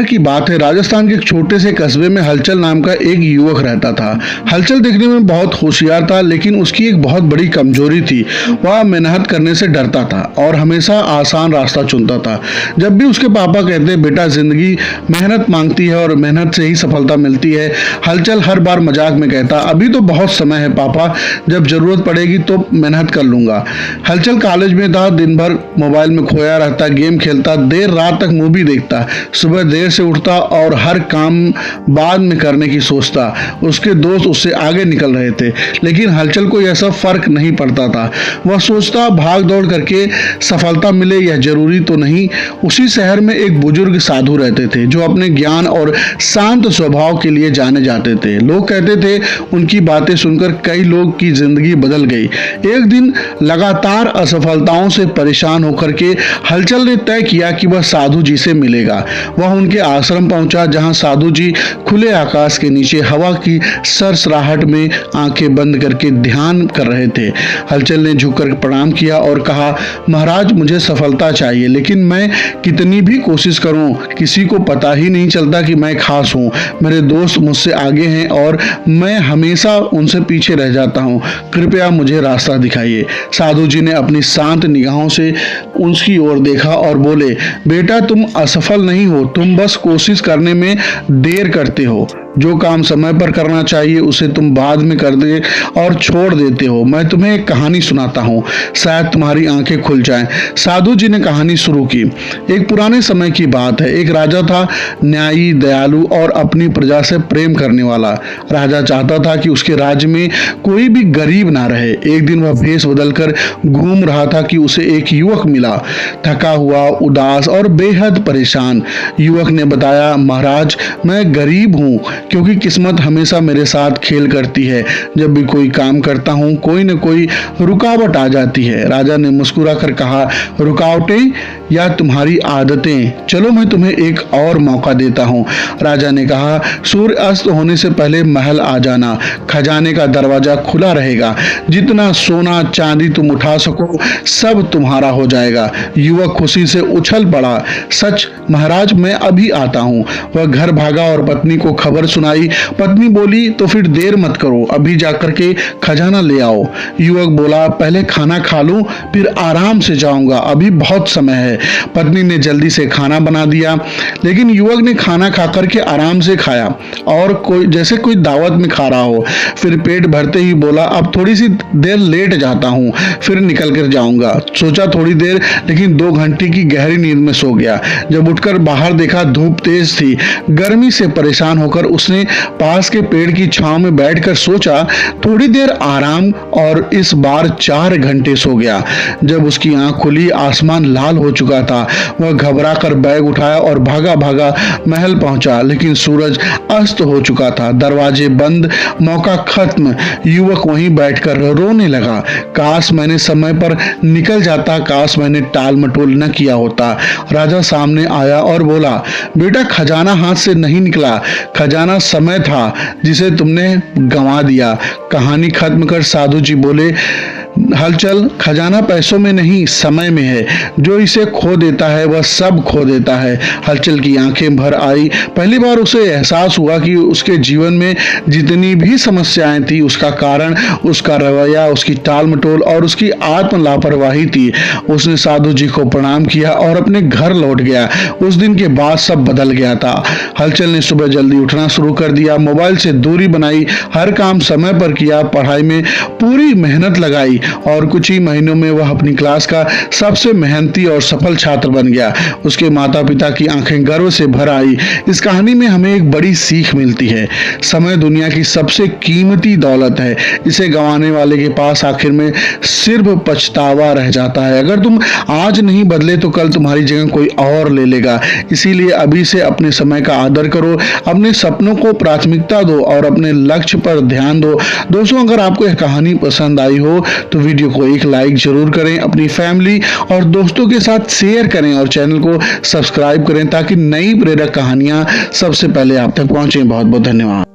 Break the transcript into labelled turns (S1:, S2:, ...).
S1: की बात है, राजस्थान के एक छोटे से कस्बे में हलचल नाम का एक युवक रहता था। हलचल देखने में बहुत होशियार था, लेकिन उसकी एक बहुत बड़ी कमजोरी थी। वह मेहनत करने से डरता था और हमेशा आसान रास्ता चुनता था। जब भी उसके पापा कहते, बेटा जिंदगी मेहनत मांगती है और मेहनत से ही सफलता मिलती है, हलचल हर बार मजाक में कहता, अभी तो बहुत समय है पापा, जब जरूरत पड़ेगी तो मेहनत कर लूंगा। हलचल कॉलेज में था, दिन भर मोबाइल में खोया रहता, गेम खेलता, देर रात तक मूवी देखता, सुबह देर से उठता और हर काम बाद में करने की सोचता। उसके दोस्त उससे आगे निकल रहे थे, लेकिन हलचल को यह सब फर्क नहीं पड़ता था। वह सोचता, भाग दौड़ करके सफलता मिले यह जरूरी तो नहीं। उसी शहर में एक बुजुर्ग साधु रहते थे, जो अपने ज्ञान और शांत स्वभाव के लिए जाने जाते थे। लोग कहते थे, उनकी बातें सुनकर कई लोग की जिंदगी बदल गई। एक दिन लगातार असफलताओं से परेशान होकर के हलचल ने तय किया कि वह साधु जी से मिलेगा। वह उनके आश्रम पहुंचा, जहां साधु जी खुले आकाश के नीचे हवा की सरसराहट में आंखें बंद करके ध्यान कर रहे थे। हलचल ने झुककर प्रणाम किया और कहा, महाराज मुझे सफलता चाहिए, लेकिन मैं कितनी भी कोशिश करूं, किसी को पता ही नहीं चलता कि मैं खास हूं। मेरे दोस्त मुझसे आगे हैं और मैं हमेशा उनसे पीछे रह जाता हूं। कृपया मुझे रास्ता दिखाइए। साधु जी ने अपनी शांत निगाहों से उसकी ओर देखा और बोले, बेटा तुम असफल नहीं हो, तुम बस कोशिश करने में देर करते हो। जो काम समय पर करना चाहिए उसे तुम बाद में कर दे और छोड़ देते हो। मैं तुम्हें एक कहानी सुनाता हूँ, शायद तुम्हारी आंखें खुल जाएं। साधु जी ने कहानी शुरू की। एक पुराने समय की बात है। एक राजा था, न्यायी, दयालु और अपनी प्रजा से प्रेम करने वाला। राजा चाहता था कि उसके राज्य में कोई भी गरीब ना रहे। एक दिन वह भेष बदलकर घूम रहा था कि उसे एक युवक मिला, थका हुआ, उदास और बेहद परेशान। युवक ने बताया, महाराज मैं गरीब हूँ, क्योंकि किस्मत हमेशा मेरे साथ खेल करती है। जब भी कोई काम करता हूँ कोई न कोई रुकावट आ जाती है। राजा ने मुस्कुराकर कहा, रुकावटें या तुम्हारी आदतें? चलो मैं तुम्हें एक और मौका देता हूँ। राजा ने कहा, सूर्य अस्त होने से पहले महल आ जाना, खजाने का दरवाजा खुला रहेगा, जितना सोना चांदी तुम उठा सको सब तुम्हारा हो जाएगा। युवक खुशी से उछल पड़ा, सच महाराज मैं अभी आता हूँ। वह घर भागा और पत्नी को खबर सुनाई। पत्नी बोली, तो फिर देर मत करो, अभी जाकर के खजाना ले आओ। युवक बोला, पहले खाना खा लूं फिर आराम से जाऊंगा, अभी बहुत समय है। पत्नी ने जल्दी से खाना बना दिया, लेकिन युवक ने खाना खाकर के आराम से खाया और जैसे कोई दावत में खा रहा हो। फिर पेट भरते ही बोला, अब थोड़ी सी देर लेट जाता हूँ, फिर निकल कर जाऊंगा। सोचा थोड़ी देर, लेकिन 2 घंटे की गहरी नींद में सो गया। जब उठकर बाहर देखा, धूप तेज थी। गर्मी से परेशान होकर उसने पास के पेड़ की छांव में बैठकर सोचा, थोड़ी देर आराम, और इस बार 4 घंटे सो गया। जब उसकी आंख खुली, आसमान लाल हो चुका था। वह घबरा कर बैग उठाया और भागा भागा महल पहुंचा, लेकिन सूरज अस्त हो चुका था। दरवाजे बंद, मौका खत्म। युवक वहीं बैठकर रोने लगा, काश मैंने समय पर निकल जाता, काश मैंने टाल मटोल न किया होता। राजा सामने आया और बोला, बेटा खजाना हाथ से नहीं निकला, खजाना समय था जिसे तुमने गंवा दिया। कहानी खत्म कर साधु जी बोले, हलचल खजाना पैसों में नहीं समय में है, जो इसे खो देता है वह सब खो देता है। हलचल की आंखें भर आई। पहली बार उसे एहसास हुआ कि उसके जीवन में जितनी भी समस्याएं थी उसका कारण उसका रवैया, उसकी टाल मटोल और उसकी आत्म लापरवाही थी। उसने साधु जी को प्रणाम किया और अपने घर लौट गया। उस दिन के बाद सब बदल गया था। हलचल ने सुबह जल्दी उठना शुरू कर दिया, मोबाइल से दूरी बनाई, हर काम समय पर किया, पढ़ाई में पूरी मेहनत लगाई और कुछ ही महीनों में वह अपनी क्लास का सबसे मेहनती और सफल छात्र बन गया। उसके माता पिता की आंखें गर्व से भर आई। इस कहानी में हमें एक बड़ी सीख मिलती है, समय दुनिया की सबसे कीमती दौलत है, इसे गंवाने वाले के पास आखिर में सिर्फ पछतावा रह जाता है। अगर तुम आज नहीं बदले तो कल तुम्हारी जगह कोई और ले लेगा। इसीलिए अभी से अपने समय का आदर करो, अपने सपनों को प्राथमिकता दो और अपने लक्ष्य पर ध्यान दो। दोस्तों, अगर आपको यह कहानी पसंद आई हो तो वीडियो को एक लाइक जरूर करें, अपनी फैमिली और दोस्तों के साथ शेयर करें और चैनल को सब्सक्राइब करें ताकि नई प्रेरक कहानियां सबसे पहले आप तक पहुंचे। बहुत बहुत धन्यवाद।